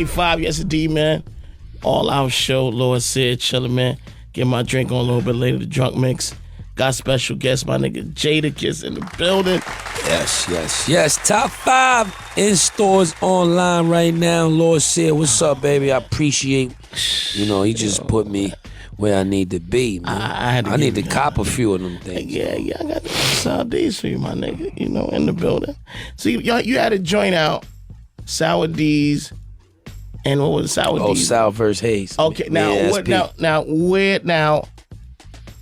45, yes indeed, man. All Out Show, Lord Sid, chillin', man. Get my drink on a little bit later, the drunk mix. Got special guest, my nigga Jadakiss in the building. Yes. Top 5 in stores online right now. Lord Sid, what's up, baby? I appreciate, he just put me where I need to be, man. I need to cop a few of them things. Yeah, I got the Sour D's for you, my nigga, in the building. So you had a joint out, Sour D's, and what was Sour D's? Oh, Sour vs. Hayes. Okay,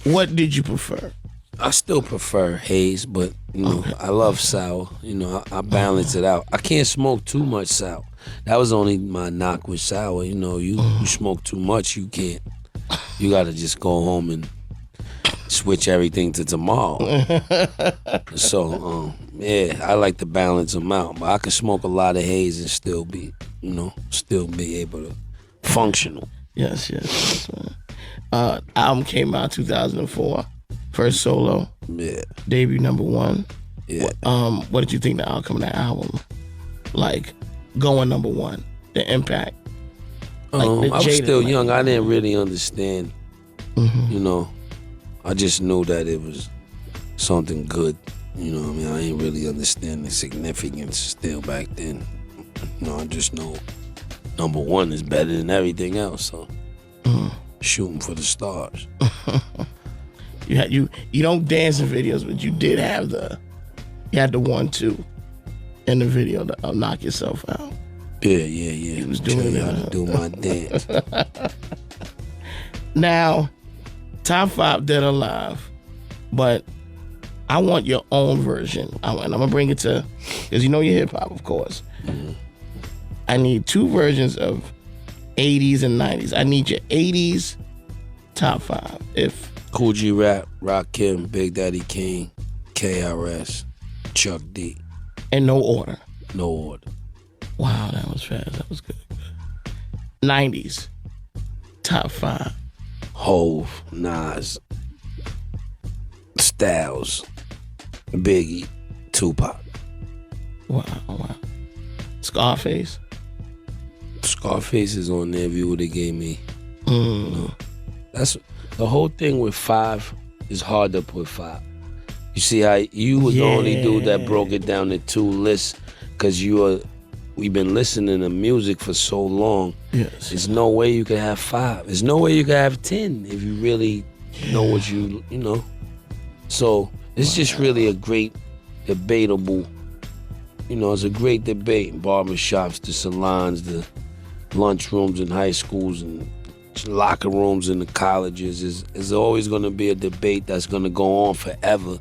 what did you prefer? I still prefer Hayes, but I love sour. I balance it out. I can't smoke too much sour. That was only my knock with sour. You smoke too much, you can't. You gotta just go home and switch everything to tomorrow. So I like to balance them out. But I can smoke a lot of Hayes and still be able to functional. Yes, man. Album came out 2004. First solo. Yeah. Debut #1. Yeah. What did you think the outcome of that album? Like, going #1, the impact. I was still young. I didn't really understand. I just knew that it was something good. I didn't really understand the significance still back then. I just know #1 is better than everything else. So shooting for the stars. You don't dance in videos, but you did have you had the 1-2 in the video to knock yourself out. Yeah. He was doing how to do my dance. Now, top 5 Dead or Alive, but I want your own version. And I'm gonna bring it to, because you're hip hop, of course. Mm-hmm. I need 2 versions of 80s and 90s. I need your 80s top 5. If Cool G Rap, Rakim, Big Daddy King, KRS, Chuck D. In no order. No order. Wow, that was fast. That was good. 90s top 5. Hove, Nas, Styles, Biggie, Tupac. Wow. Scarface is on there. If you would have gave me, that's the whole thing with 5 is hard to put 5. You see how you was the only dude that broke it down to 2 lists because we've been listening to music for so long. Yes. There's no way you could have 5. There's no way you could have 10 if you really know what you know. So it's just really a great debatable. It's a great debate. Barbershops, the salons, the lunchrooms in high schools, and locker rooms in the colleges. Is always going to be a debate that's going to go on forever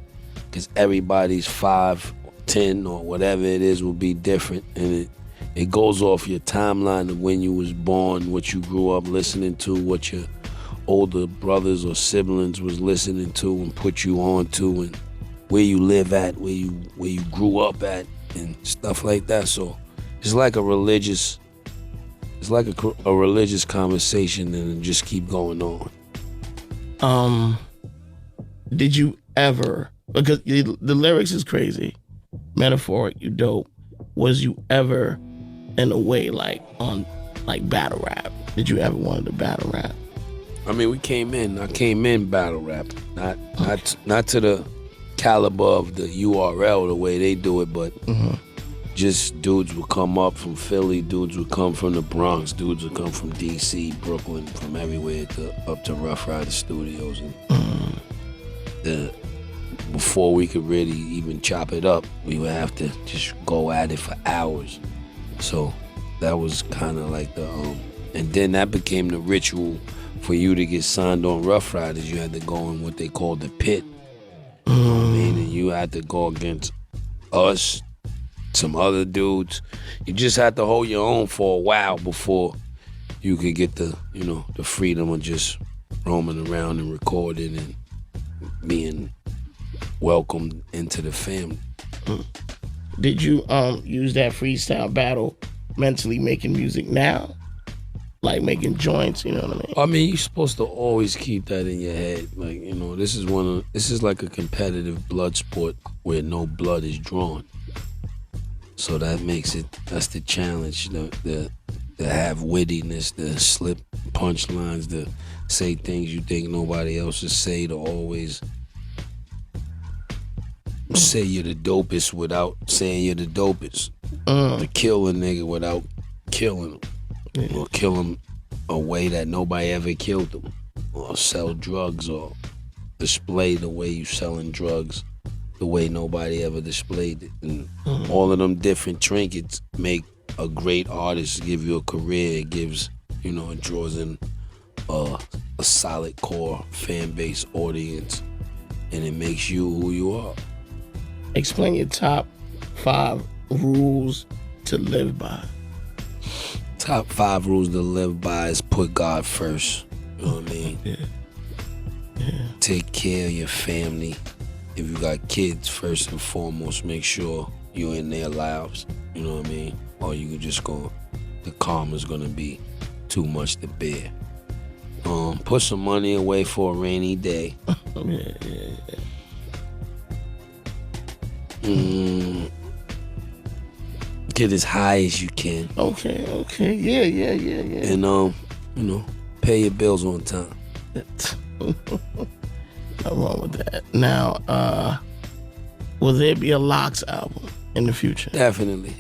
because everybody's 5, 10, or whatever it is will be different, and it goes off your timeline of when you was born, what you grew up listening to, what your older brothers or siblings was listening to and put you on to, and where you live at, where you grew up at, and stuff like that. So it's like a religious conversation, and it just keep going on. Did you ever, because the lyrics is crazy, metaphoric, you dope, was you ever in a way like on like battle rap? Did you ever want to battle rap? I mean, I came in battle rap, not to the caliber of the URL the way they do it, but just dudes would come up from Philly, dudes would come from the Bronx, dudes would come from DC, Brooklyn, from everywhere up to Rough Rider Studios, and before we could really even chop it up, we would have to just go at it for hours. So that was kind of like and then that became the ritual for you to get signed on Rough Riders. You had to go in what they called the pit. You know what I mean? And you had to go against us, some other dudes. You just had to hold your own for a while before you could get the freedom of just roaming around and recording and being welcomed into the family. Did you use that freestyle battle mentally making music now? Like making joints, you know what I mean? I mean, you're supposed to always keep that in your head. Like, this is like a competitive blood sport where no blood is drawn. So that's the challenge. to have wittiness, to slip punchlines, to say things you think nobody else would say, to always say you're the dopest without saying you're the dopest. To kill a nigga without killing him. Or kill him a way that nobody ever killed him. Or sell drugs, or display the way you selling drugs the way nobody ever displayed it. And all of them different trinkets make a great artist, give you a career. It gives, it draws in a solid core fan base audience, and it makes you who you are. Explain your top 5 rules to live by. Top 5 rules to live by is put God first. You know what I mean? Yeah. Take care of your family. If you got kids, first and foremost, make sure you're in their lives. You know what I mean? Or you just the karma's gonna be too much to bear. Put some money away for a rainy day. Get as high as you can. Okay. Yeah. And pay your bills on time. Nothing wrong with that. Now, will there be a Locks album in the future? Definitely.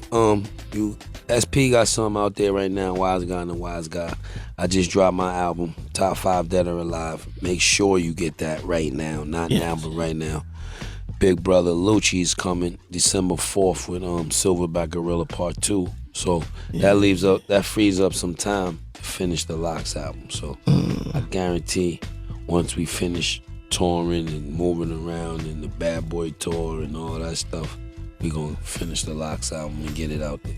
SP got something out there right now, Wise Guy and the Wise Guy. I just dropped my album, Top 5 Dead or Alive. Make sure you get that right now. Not now, but right now. Big Brother Lucci is coming December 4th with Silverback Gorilla Part 2. So that frees up some time to finish the Locks album. So I guarantee once we finish touring and moving around and the Bad Boy tour and all that stuff, we gonna finish the Locks album and get it out there.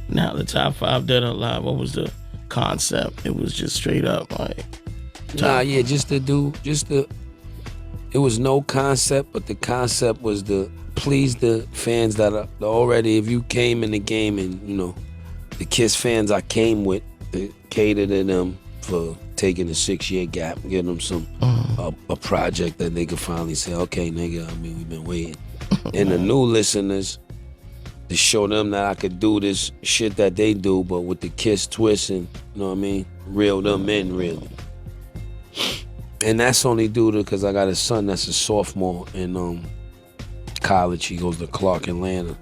Now, the Top 5 Dead or Alive, what was the concept? It was just straight up like... It was no concept, but the concept was to please the fans that are already, if you came in the game and, the Kiss fans I came with, to cater to them for taking a 6-year gap, give them some, a project that they could finally say, okay, nigga, we've been waiting. And the new listeners, to show them that I could do this shit that they do, but with the Kiss twist and, reel them in, really. And that's only due to because I got a son that's a sophomore in college. He goes to Clark Atlanta.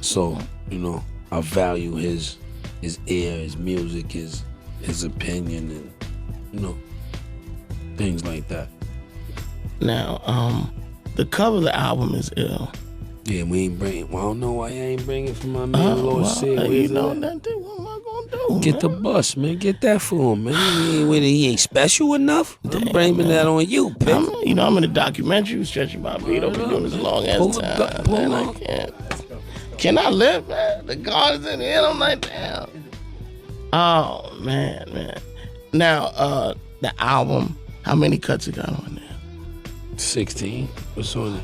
So, I value his ear, his music, his opinion, and, things like that. Now, the cover of the album is ill. Yeah, we ain't bringing. Well, I don't know why I ain't bringing for my man, Lord Sid. What am I gonna do? Get the bus, man. Get that for him, man. He ain't special enough. I'm blaming that on you, pimp. I'm in a documentary stretching my beat over doing this long ass time. Man, I can't. Can I live, man? The God is in the end. I'm like, damn. Oh man. Now, the album. How many cuts it got on there? 16. What's on it?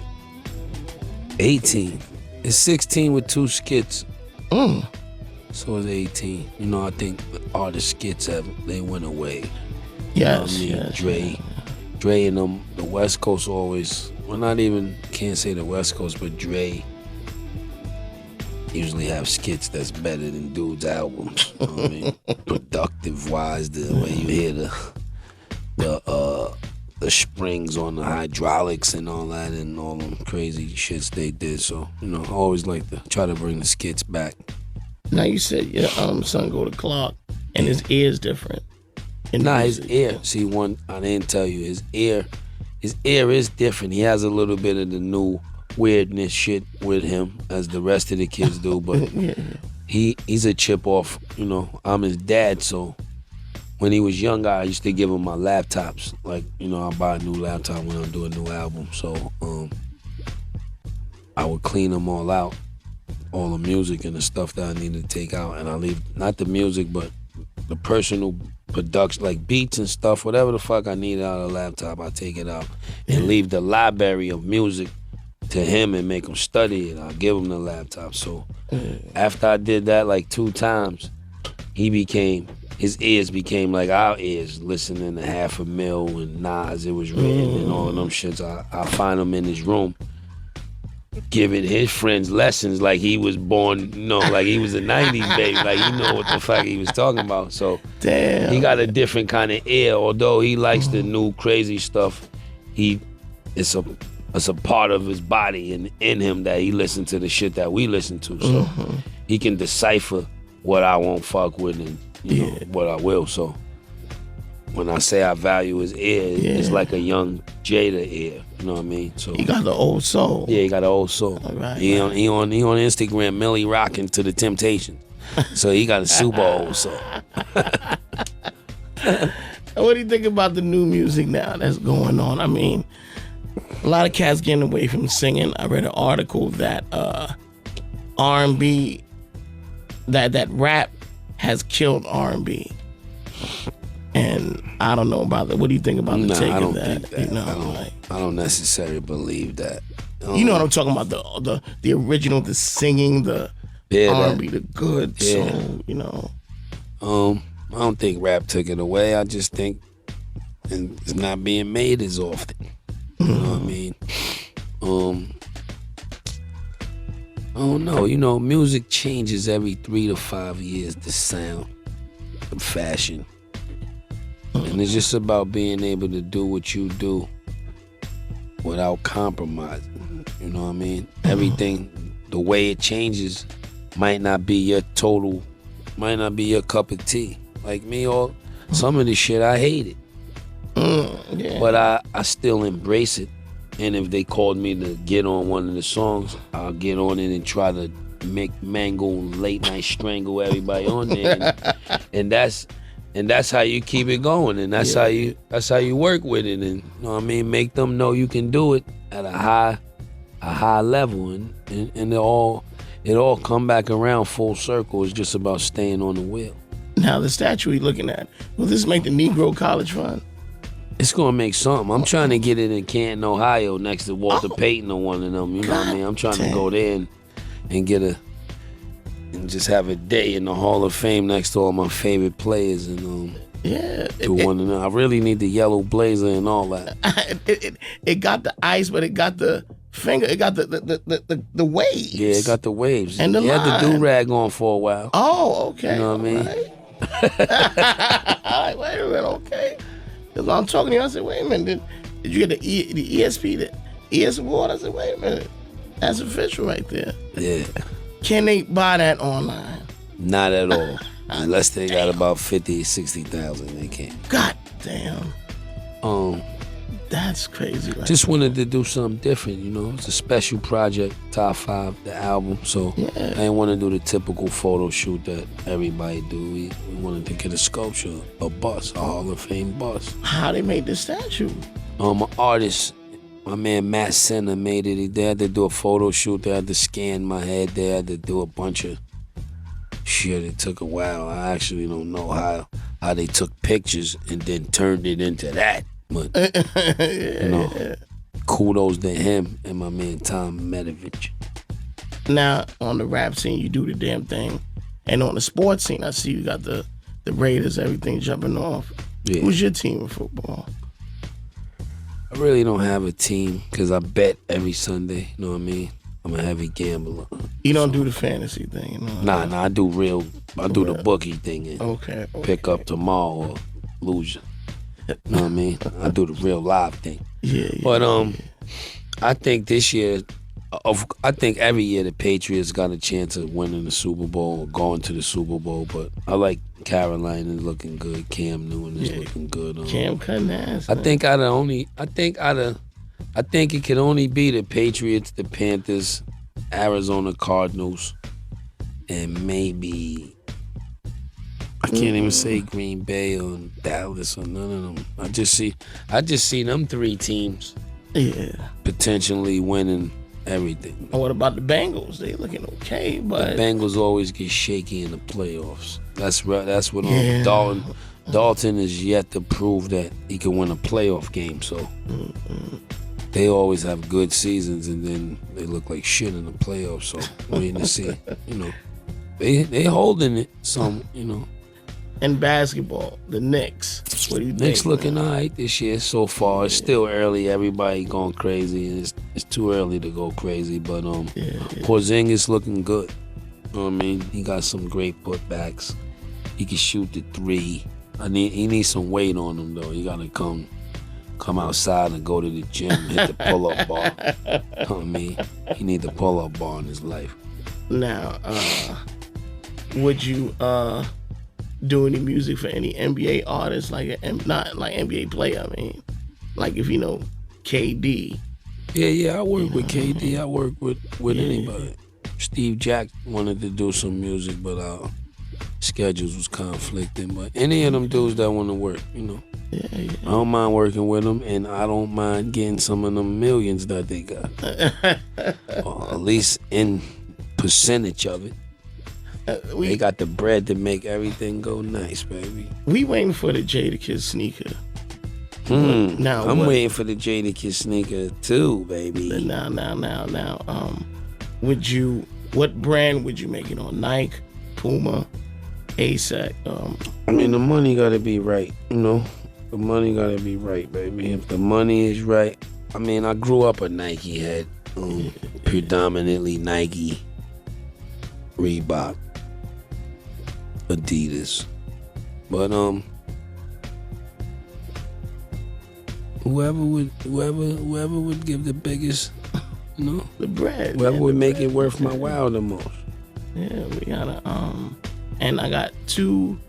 18. It's 16 with 2 skits. So it's 18. I think all the skits they went away. Yes, Dre and them, the West Coast always, can't say the West Coast, but Dre usually have skits that's better than dudes' albums. You know what I mean? Productive wise, the way you hear the springs on the hydraulics and all that and all them crazy shits they did. So, I always like to try to bring the skits back. Now, you said your son go to Clark and his ear's different. His ear. See, I didn't tell you, his ear is different. He has a little bit of the new weirdness shit with him as the rest of the kids do, but he's a chip off, I'm his dad, so when he was younger, I used to give him my laptops. Like, I buy a new laptop when I do a new album. So I would clean them all out, all the music and the stuff that I needed to take out. And I leave, not the music, but the personal production, like beats and stuff, whatever the fuck I need out of the laptop, I take it out and leave the library of music to him and make him study it. I'll give him the laptop. So after I did that like 2 times, his ears became like our ears, listening to 500,000 and Nas, It Was Written and all of them shits. I find him in his room giving his friends lessons like he was born, like he was a 90s baby, like he know what the fuck he was talking about. So Damn. he got a different kind of ear. Although he likes the new crazy stuff, it's a part of his body and in him that he listens to the shit that we listen to. So he can decipher what I won't fuck with and you know what I will. So when I say I value his ear, it's like a young Jada ear. You know what I mean? So he got the old soul. Yeah, he got an old soul. Right, he on Instagram, Millie rocking to the Temptations. So he got a super old soul. What do you think about the new music now that's going on? I mean, a lot of cats getting away from singing. I read an article that R&B, that rap has killed R&B. And I don't know about that. What do you think about the take of that? Think that. I don't necessarily believe that. You know what I'm talking about? The original, the singing, the R&B, the good soul. You know. I don't think rap took it away. I just think it's not being made as often. You know what I mean? I don't know. You know, music changes every 3 to 5 years. The sound, the fashion. And it's just about being able to do what you do without compromising. You know what I mean? Everything, the way it changes might not be your cup of tea. Like me, some of the shit I hate it. But I still embrace it. And if they called me to get on one of the songs, I'll get on it and try to mangle, late night strangle everybody on there. And that's how you keep it going, and that's how you work with it, and you know what I mean, make them know you can do it at a high level, and it all come back around full circle. It's just about staying on the wheel. Now the statue you're looking at, will this make the Negro College Fund? It's gonna make something. I'm trying to get it in Canton, Ohio, next to Walter Payton or one of them. You know what I mean? I'm trying to go there and get and just have a day in the Hall of Fame next to all my favorite players and do one of them. I really need the yellow blazer and all that. It got the ice, but it got the finger. It got the waves. Yeah, it got the waves. And the had the do-rag on for a while. Oh, okay. You know what I mean? Right. Wait a minute, okay. Because I'm talking to you, I said, wait a minute. Did you get the ESP, the ES award? I said, wait a minute. That's official right there. Yeah. Can they buy that online? Not at all. Unless they got about 50, 60,000, they can't. God damn. That's crazy. Right just wanted to do something different, you know. It's a special project, Top 5, the album. So I didn't want to do the typical photo shoot that everybody do. We wanted to get a sculpture, a bust, a Hall of Fame bust. How they made the statue? An artist, my man Matt Senna made it. They had to do a photo shoot. They had to scan my head. They had to do a bunch of shit. It took a while. I actually don't know how they took pictures and then turned it into that. But, you know, kudos to him and my man Tom Medovich. Now, on the rap scene, you do the damn thing. And on the sports scene, I see you got the Raiders, everything jumping off. Yeah. Who's your team in football? I really don't have a team because I bet every Sunday, you know what I mean? I'm a heavy gambler. You don't do the fantasy thing? You know? Nah, I do the bookie thing and pick up tomorrow or lose you. You know what I mean? I do the real live thing. But I think this year, I think every year the Patriots got a chance of winning the Super Bowl or going to the Super Bowl. But I like Carolina looking good. Cam Newton is looking good. Cam cutting ass. I think it could only be the Patriots, the Panthers, Arizona Cardinals, and maybe. I can't even say Green Bay or Dallas or none of them. I just see them 3 teams potentially winning everything. And what about the Bengals? They looking okay, but the Bengals always get shaky in the playoffs. That's what Dalton is yet to prove that he can win a playoff game. So they always have good seasons and then they look like shit in the playoffs. So waiting to see, you know, they holding it some, you know. In basketball, the Knicks. What do you think? Knicks looking all right this year so far. It's still early. Everybody going crazy. It's too early to go crazy. But Porzingis looking good. You know what I mean? He got some great putbacks. He can shoot the three. He needs some weight on him though. He gotta come outside and go to the gym, hit the pull-up bar. You know what I mean? He need the pull-up bar in his life. Now, would you do any music for any NBA artists, not like NBA player? I mean, like if you know KD. Yeah, I work with KD. I work with anybody. Steve Jack wanted to do some music, but our schedules was conflicting. But any of them dudes that want to work, you know. I don't mind working with them, and I don't mind getting some of them millions that they got. Or at least in percentage of it. They got the bread to make everything go nice, baby. We waiting for the Jadakiss sneaker. Now I'm waiting for the Jadakiss sneaker too, baby. Now. What brand would you make it on? Nike, Puma, ASAC? I mean, the money gotta be right, you know. The money gotta be right, baby. If the money is right, I mean, I grew up a Nike head, predominantly Nike, Reebok, Adidas, but whoever would give the biggest, you know, the bread. Whoever would make it worth my while the most. Yeah, we gotta and I got 2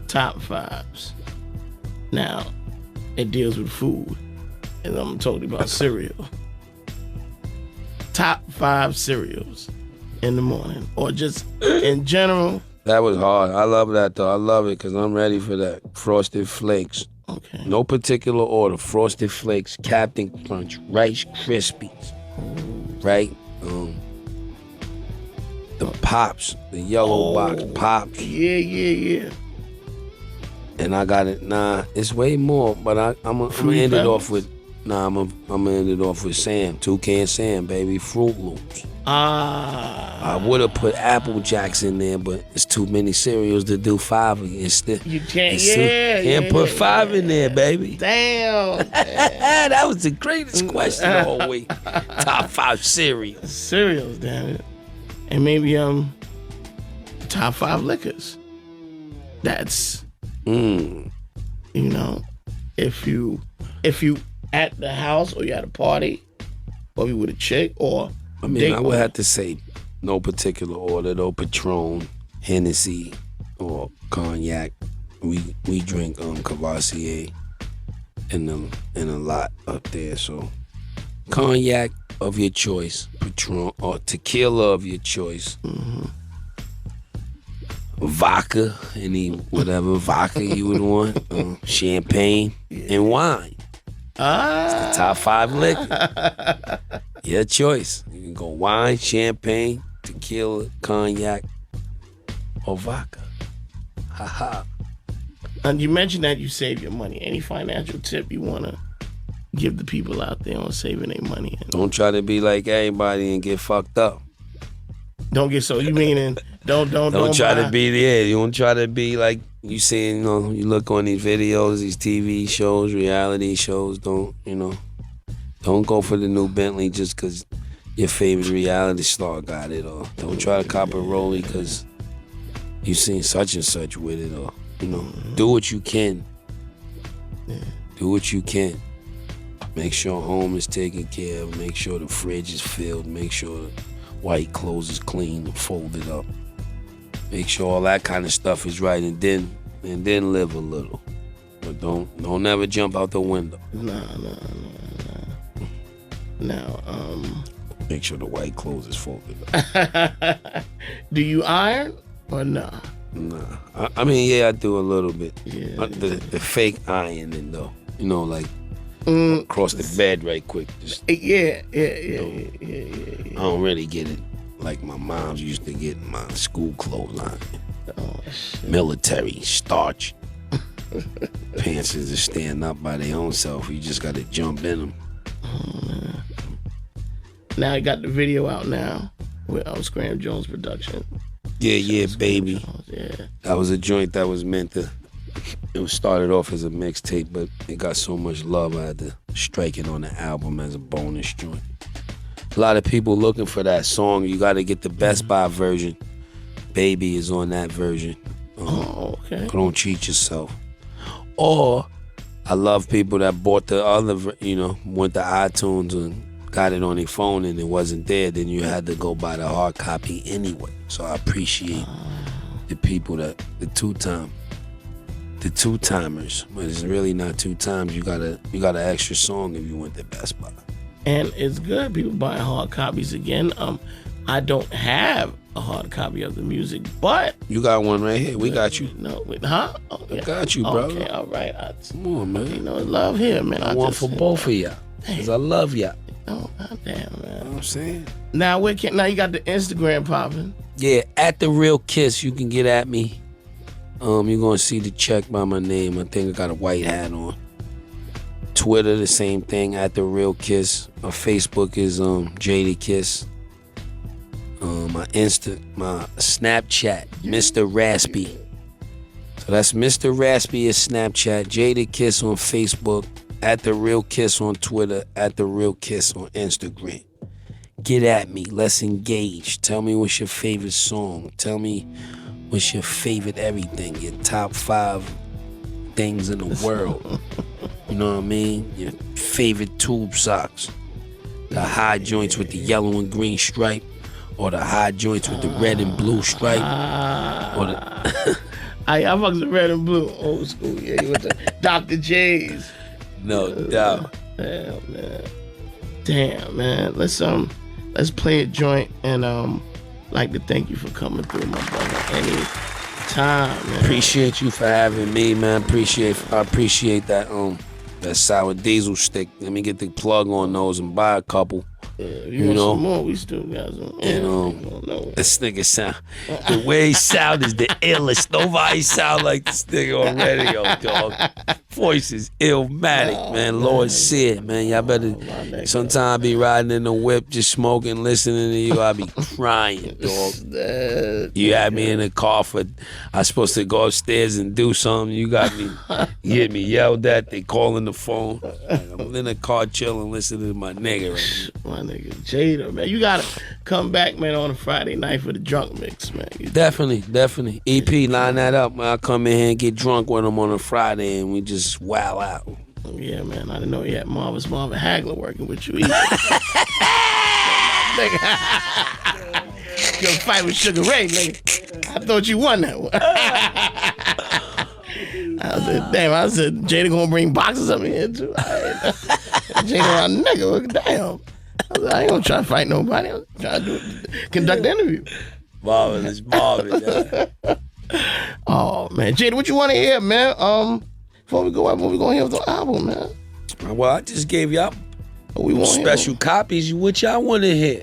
top 5s. Now, it deals with food, and I'm talking about cereal. Top 5 cereals in the morning, or just in general. That was hard. I love that though. I love it because I'm ready for that. Frosted Flakes. Okay. No particular order. Frosted Flakes, Captain Crunch, Rice Krispies, right? The Pops, the yellow box Pops. Yeah. And I got it. Nah, it's way more. But I'm gonna end it off with. Nah, I'm gonna end it off with Sam. Toucan Sam, baby. Fruit Loops. I would have put Apple Jacks in there, but it's too many cereals to do 5 against it. You can't. Can't put 5 in there, baby. Damn. That was the greatest question the whole week. Top 5 cereals. Cereals, damn it. And maybe top 5 liquors. That's you know, if you at the house or you at a party or you with a chick or I mean, I would have to say no particular order though. Patron, Hennessy, or cognac. We drink Cavassier and a lot up there. So cognac of your choice, Patron, or tequila of your choice. Vodka, whatever vodka you would want, champagne and wine. It's the top 5 liquor. Your choice. You can go wine, champagne, tequila, cognac, or vodka. Ha. And you mentioned that you save your money. Any financial tip you want to give the people out there on saving their money? Don't try to be like everybody and get fucked up. Don't get so. You meaning don't try to be there. You don't try to be like you see. You know, you look on these videos, these TV shows, reality shows. Don't go for the new Bentley just because your favorite reality star got it, or don't try to cop a Rollie because you seen such and such with it, or do what you can. Do what you can. Make sure home is taken care of. Make sure the fridge is filled. Make sure the white clothes is clean and folded up. Make sure all that kind of stuff is right, and then live a little. But don't ever jump out the window. No. Now, make sure the white clothes is folded up. Do you iron or nah? Nah. I mean, yeah, I do a little bit. Yeah. The fake ironing though. Like across the bed right quick. Just, yeah. I don't really get it like my moms used to get in my school clothesline. Oh, shit. Military, starch. Pants is just stand up by their own self. You just got to jump in them. Oh, man. Now I got the video out now with Scram Jones production. Yeah, baby. Yeah. That was a joint that was meant to It was started off as a mixtape, but it got so much love I had to strike it on the album as a bonus joint. A lot of people looking for that song. You got to get the Best Buy version. Baby is on that version. Okay. Don't cheat yourself. Or I love people that bought the other, went to iTunes and got it on their phone and it wasn't there. Then you had to go buy the hard copy anyway. So I appreciate the people that the two-timers, but it's really not 2 times. You got an extra song if you went to Best Buy. And it's good people buying hard copies again. I don't have a hard copy of the music, but you got one right here. We got you. No, huh? Oh, yeah. I got you, bro. Okay, all right. Come on, man. Love here, man. I want for both of y'all, cause I love y'all. Oh, goddamn, man. You know what I'm saying? Now you got the Instagram popping. Yeah, at The Real Kiss, you can get at me. You're gonna see the check by my name. I think I got a white hat on. Twitter, the same thing, at The Real Kiss. My Facebook is Jadakiss. My Snapchat, Mr. Raspy. So that's Mr. Raspy is Snapchat, Jadakiss on Facebook, at The Real Kiss on Twitter, at The Real Kiss on Instagram. Get at me. Let's engage. Tell me what's your favorite song. Tell me what's your favorite everything. Your top 5 things in the world. You know what I mean? Your favorite tube socks. The high joints with the yellow and green stripe. Or the high joints with the red and blue stripe. Or the I fuck the red and blue. Old school. Yeah, you with the Dr. J's. No doubt. Damn, man. Let's play a joint, and like to thank you for coming through, my brother. Any time, man. Appreciate you for having me, man. I appreciate that that sour diesel stick. Let me get the plug on those and buy a couple. You want some more? We still got some. And this nigga sound, the way he sound is the illest. Nobody sound like this nigga on radio, dog. Voice is illmatic, man. Lord said, man, y'all better. Sometimes I be riding in the whip, just smoking, listening to you. I be crying, dog. You had me in the car I was supposed to go upstairs and do something. You got me, you hit me yelled at. They calling the phone. I'm in the car chilling, listening to my nigga right now. My nigga Jada, man. You gotta come back, man, on a Friday night for the drunk mix, man. Definitely. EP, line that up, man. I'll come in here and get drunk with him on a Friday and we just wow out. Yeah, man. I didn't know you had Marvin Hagler working with you either. Nigga. Your fight with Sugar Ray, nigga. I thought you won that one. I said, Jada gonna bring boxes up in here too. Jada, my nigga, damn. I ain't gonna try to fight nobody. I'm trying to conduct the interview. Marvin. Oh man, Jada, what you want to hear, man? Before we go out, what we gonna hear with the album, man? Well, I just gave y'all special copies. What y'all want to hear?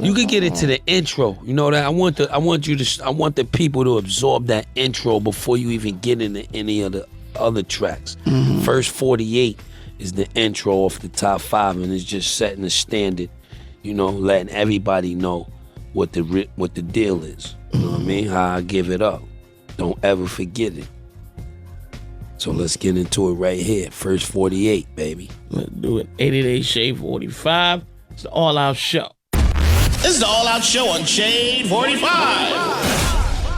You could get into the intro. You know that I want the people to absorb that intro before you even get into any of the other tracks. Mm-hmm. First 48 is the intro off the top 5, and it's just setting the standard. Letting everybody know what the deal is. You know what I mean? How I give it up. Don't ever forget it. So let's get into it right here. First 48, baby. Let's do it. 88 Shade 45. It's the All Out Show. This is the All Out Show on Shade 45.